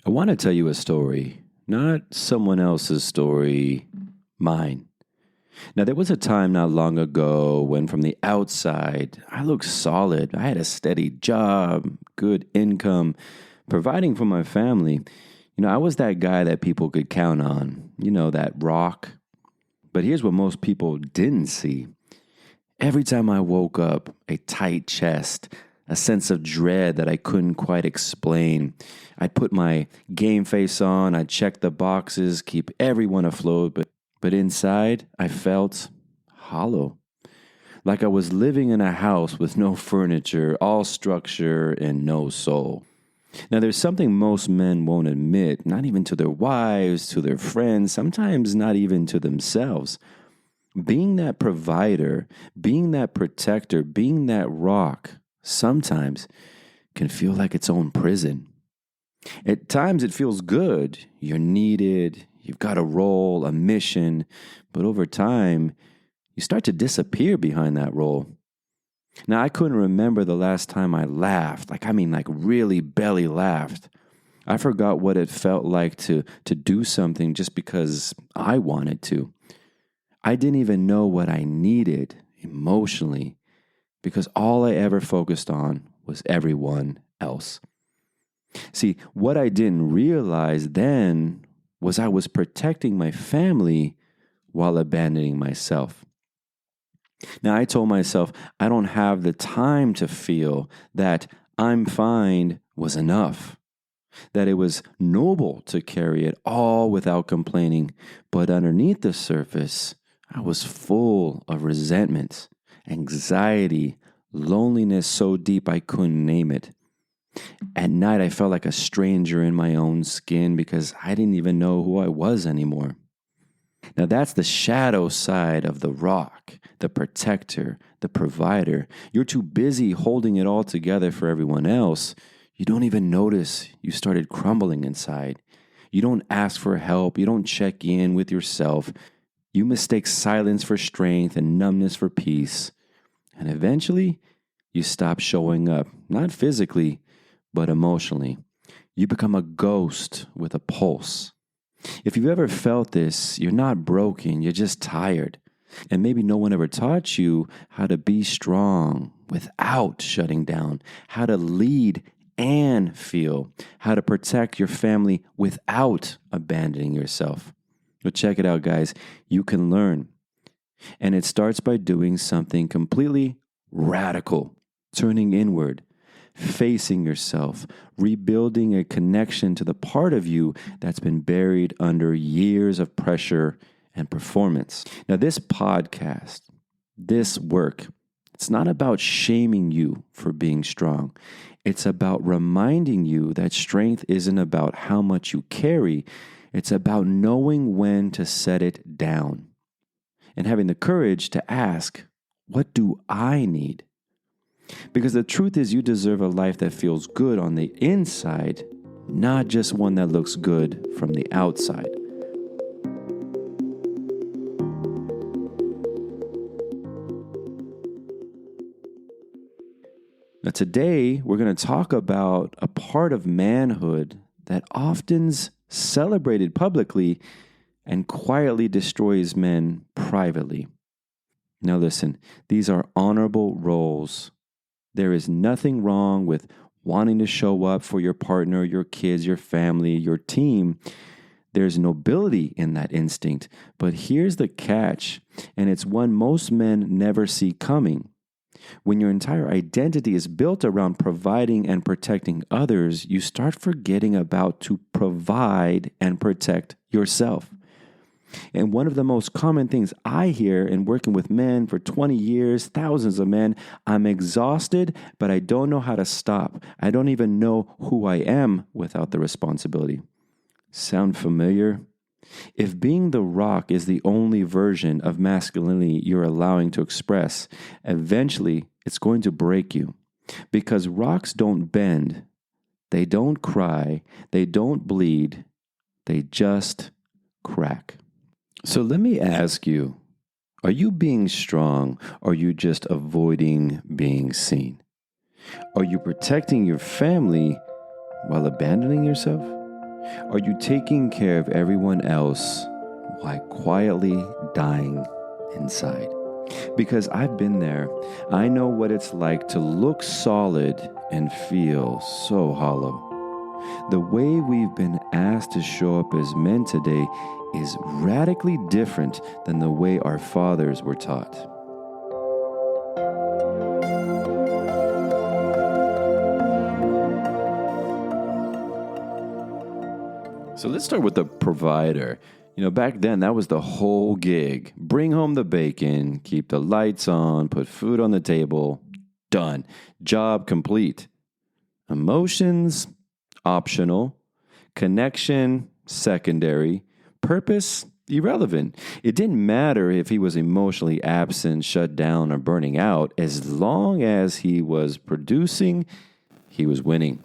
I want to tell you a story, not someone else's story, mine. Now, there was a time not long ago when from the outside, I looked solid. I had a steady job, good income, providing for my family. I was that guy that people could count on, that rock. But here's what most people didn't see. Every time I woke up, a tight chest, a sense of dread that I couldn't quite explain. I'd put my game face on, I'd check the boxes, keep everyone afloat, but inside I felt hollow. Like I was living in a house with no furniture, all structure, and no soul. Now, there's something most men won't admit, not even to their wives, to their friends, sometimes not even to themselves. Being that provider, being that protector, being that rock, sometimes can feel like its own prison. At times it feels good. You're needed. You've got a role, a mission. But over time, you start to disappear behind that role. Now, I couldn't remember the last time I laughed. Like really belly laughed. I forgot what it felt like to do something just because I wanted to. I didn't even know what I needed emotionally because all I ever focused on was everyone else. See, what I didn't realize then was I was protecting my family while abandoning myself. Now, I told myself I don't have the time to feel that I'm fine was enough, that it was noble to carry it all without complaining. But underneath the surface, I was full of resentment, anxiety, loneliness so deep I couldn't name it. At night, I felt like a stranger in my own skin because I didn't even know who I was anymore. Now, that's the shadow side of the rock, the protector, the provider. You're too busy holding it all together for everyone else. You don't even notice you started crumbling inside. You don't ask for help. You don't check in with yourself. You mistake silence for strength and numbness for peace. And eventually, you stop showing up, not physically, but emotionally. You become a ghost with a pulse. If you've ever felt this, you're not broken, you're just tired. And maybe no one ever taught you how to be strong without shutting down, how to lead and feel, how to protect your family without abandoning yourself. But check it out, guys. You can learn. And it starts by doing something completely radical, turning inward, facing yourself, rebuilding a connection to the part of you that's been buried under years of pressure and performance. Now, this podcast, this work, it's not about shaming you for being strong. It's about reminding you that strength isn't about how much you carry. It's about knowing when to set it down and having the courage to ask, what do I need? Because the truth is you deserve a life that feels good on the inside, not just one that looks good from the outside. Now today, we're going to talk about a part of manhood that often's celebrated publicly and quietly destroys men privately. Now listen, these are honorable roles. There is nothing wrong with wanting to show up for your partner, your kids, your family, your team. There's nobility in that instinct. But here's the catch, and it's one most men never see coming. When your entire identity is built around providing and protecting others, you start forgetting about to provide and protect yourself. And one of the most common things I hear in working with men for 20 years, thousands of men, I'm exhausted, but I don't know how to stop. I don't even know who I am without the responsibility. Sound familiar? If being the rock is the only version of masculinity you're allowing to express, eventually it's going to break you. Because rocks don't bend, they don't cry, they don't bleed, they just crack. So let me ask you, are you being strong or are you just avoiding being seen? Are you protecting your family while abandoning yourself? Are you taking care of everyone else while quietly dying inside? Because I've been there. I know what it's like to look solid and feel so hollow. The way we've been asked to show up as men today is radically different than the way our fathers were taught. So let's start with the provider. Back then, that was the whole gig. Bring home the bacon, keep the lights on, put food on the table. Done. Job complete. Emotions, optional. Connection, secondary. Purpose, irrelevant. It didn't matter if he was emotionally absent, shut down, or burning out. As long as he was producing, he was winning.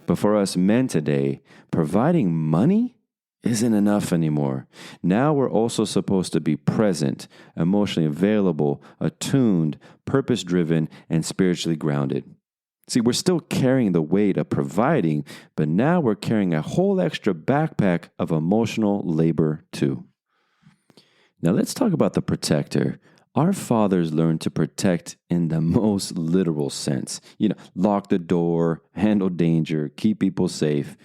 But for us men today, providing money isn't enough anymore. Now we're also supposed to be present, emotionally available, attuned, purpose-driven, and spiritually grounded. See, we're still carrying the weight of providing, but now we're carrying a whole extra backpack of emotional labor too. Now let's talk about the protector. Our fathers learned to protect in the most literal sense. Lock the door, handle danger, keep people safe.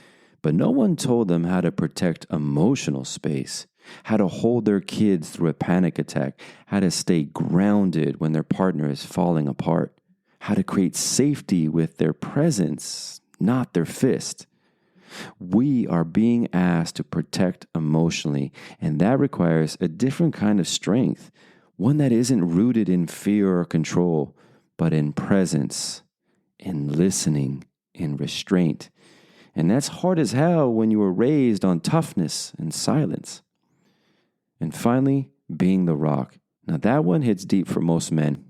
But no one told them how to protect emotional space, how to hold their kids through a panic attack, how to stay grounded when their partner is falling apart, how to create safety with their presence, not their fist. We are being asked to protect emotionally, and that requires a different kind of strength, one that isn't rooted in fear or control, but in presence, in listening, in restraint. And that's hard as hell when you were raised on toughness and silence. And finally, being the rock. Now that one hits deep for most men.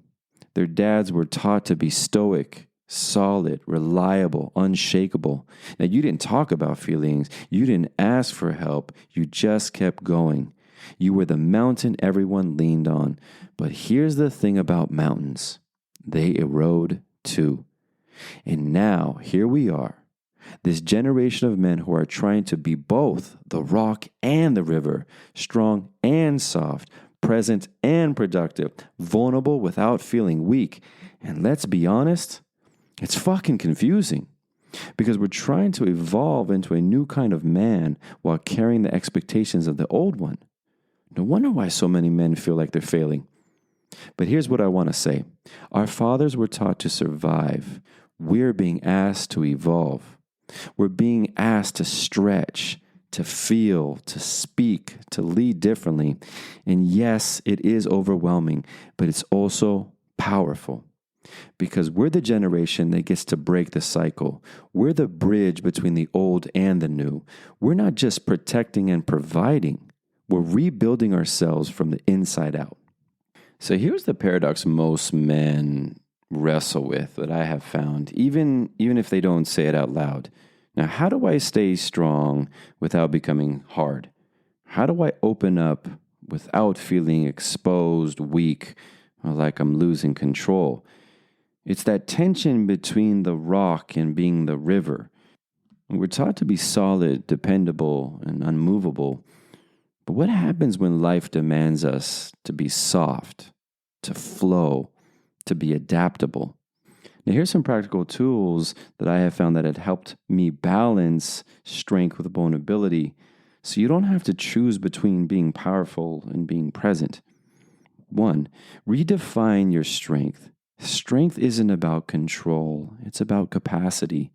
Their dads were taught to be stoic, solid, reliable, unshakable. Now you didn't talk about feelings. You didn't ask for help. You just kept going. You were the mountain everyone leaned on. But here's the thing about mountains. They erode too. And now, here we are. This generation of men who are trying to be both the rock and the river, strong and soft, present and productive, vulnerable without feeling weak. And let's be honest, it's fucking confusing because we're trying to evolve into a new kind of man while carrying the expectations of the old one. No wonder why so many men feel like they're failing. But here's what I want to say. Our fathers were taught to survive. We're being asked to evolve. We're being asked to stretch, to feel, to speak, to lead differently. And yes, it is overwhelming, but it's also powerful because we're the generation that gets to break the cycle. We're the bridge between the old and the new. We're not just protecting and providing. We're rebuilding ourselves from the inside out. So here's the paradox most men wrestle with that I have found, even if they don't say it out loud. Now, how do I stay strong without becoming hard? How do I open up without feeling exposed, weak, or like I'm losing control? It's that tension between the rock and being the river. We're taught to be solid, dependable, and unmovable. But what happens when life demands us to be soft, to flow, to be adaptable? Now, here's some practical tools that I have found that have helped me balance strength with vulnerability so you don't have to choose between being powerful and being present. 1, redefine your strength. Strength isn't about control, it's about capacity.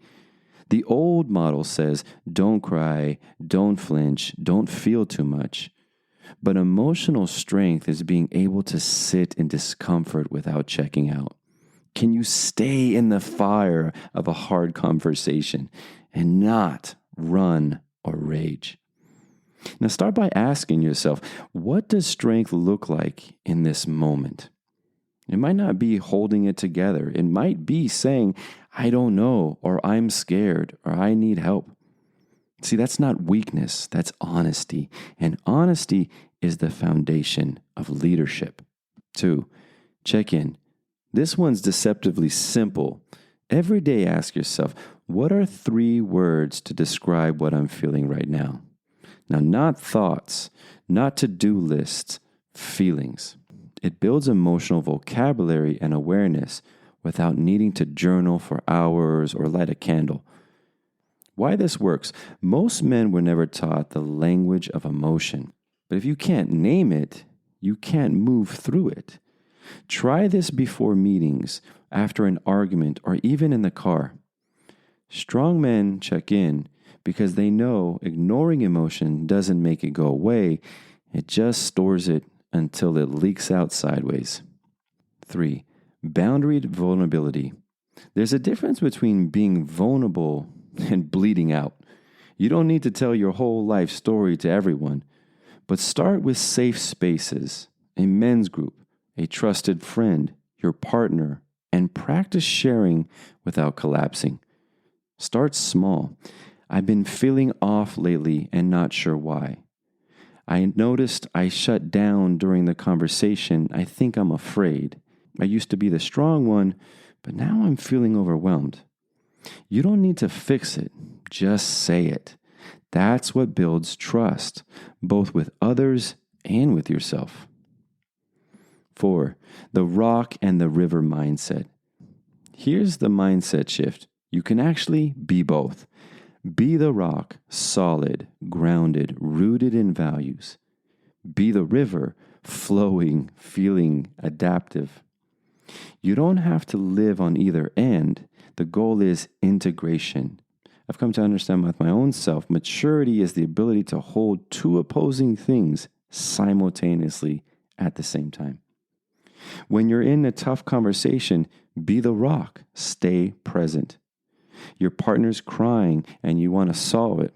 The old model says, don't cry, don't flinch, don't feel too much. But emotional strength is being able to sit in discomfort without checking out. Can you stay in the fire of a hard conversation and not run or rage? Now start by asking yourself, what does strength look like in this moment? It might not be holding it together. It might be saying, I don't know, or I'm scared, or I need help. See, that's not weakness, that's honesty. And honesty is the foundation of leadership. 2, check in. This one's deceptively simple. Every day ask yourself, What are 3 words to describe what I'm feeling right now? Now, not thoughts, not to-do lists, feelings. It builds emotional vocabulary and awareness without needing to journal for hours or light a candle. Why this works? Most men were never taught the language of emotion. But if you can't name it, you can't move through it. Try this before meetings, after an argument, or even in the car. Strong men check in because they know ignoring emotion doesn't make it go away. It just stores it until it leaks out sideways. 3. Boundaried vulnerability. There's a difference between being vulnerable and bleeding out. You don't need to tell your whole life story to everyone, but start with safe spaces, a men's group, a trusted friend, your partner, and practice sharing without collapsing. Start small. I've been feeling off lately and not sure why. I noticed I shut down during the conversation. I think I'm afraid. I used to be the strong one, but now I'm feeling overwhelmed. You don't need to fix it. Just say it. That's what builds trust, both with others and with yourself. 4. The rock and the river mindset. Here's the mindset shift. You can actually be both. Be the rock, solid, grounded, rooted in values. Be the river, flowing, feeling, adaptive. You don't have to live on either end. The goal is integration. I've come to understand with my own self, maturity is the ability to hold 2 opposing things simultaneously at the same time. When you're in a tough conversation, be the rock, stay present. Your partner's crying and you want to solve it.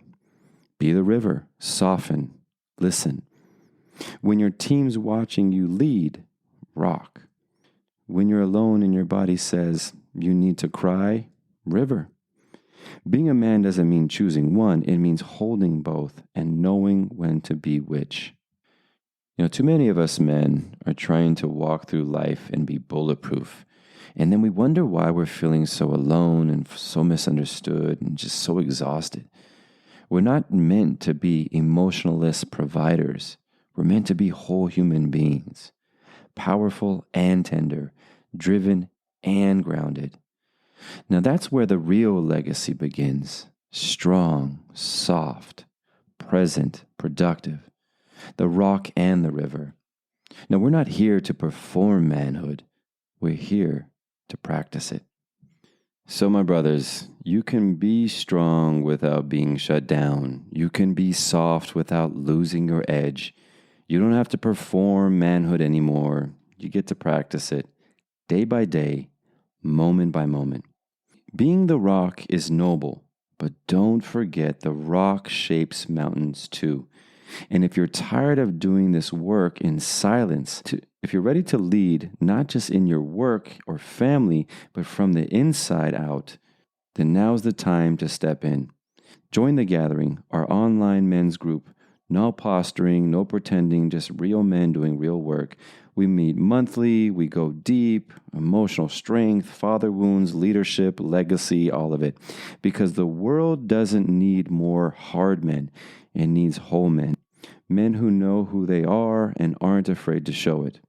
Be the river, soften, listen. When your team's watching you lead, rock. When you're alone and your body says you need to cry, river. Being a man doesn't mean choosing one, it means holding both and knowing when to be which. Too many of us men are trying to walk through life and be bulletproof. And then we wonder why we're feeling so alone and so misunderstood and just so exhausted. We're not meant to be emotionless providers. We're meant to be whole human beings, powerful and tender, driven and grounded. Now that's where the real legacy begins. Strong, soft, present, productive. The rock and the river. Now we're not here to perform manhood. We're here to practice it. So my brothers, you can be strong without being shut down. You can be soft without losing your edge. You don't have to perform manhood anymore. You get to practice it day by day, moment by moment. Being the rock is noble, but don't forget the rock shapes mountains too. And if you're tired of doing this work in silence, if you're ready to lead, not just in your work or family, but from the inside out, then now's the time to step in. Join the gathering, our online men's group. No posturing, no pretending, just real men doing real work. We meet monthly, we go deep, emotional strength, father wounds, leadership, legacy, all of it. Because the world doesn't need more hard men. It needs whole men. Men who know who they are and aren't afraid to show it.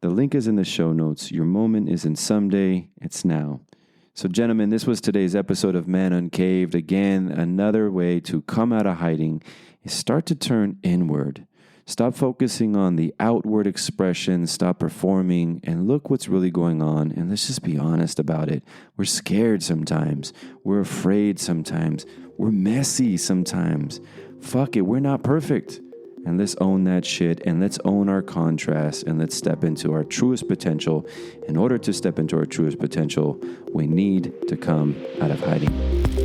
The link is in the show notes. Your moment isn't someday, it's now. So gentlemen, this was today's episode of Man Uncaved. Again, another way to come out of hiding is start to turn inward. Stop focusing on the outward expression, stop performing, and look what's really going on. And let's just be honest about it. We're scared sometimes. We're afraid sometimes. We're messy sometimes. Fuck it, we're not perfect. And let's own that shit, and let's own our contrast, and let's step into our truest potential. In order to step into our truest potential, we need to come out of hiding.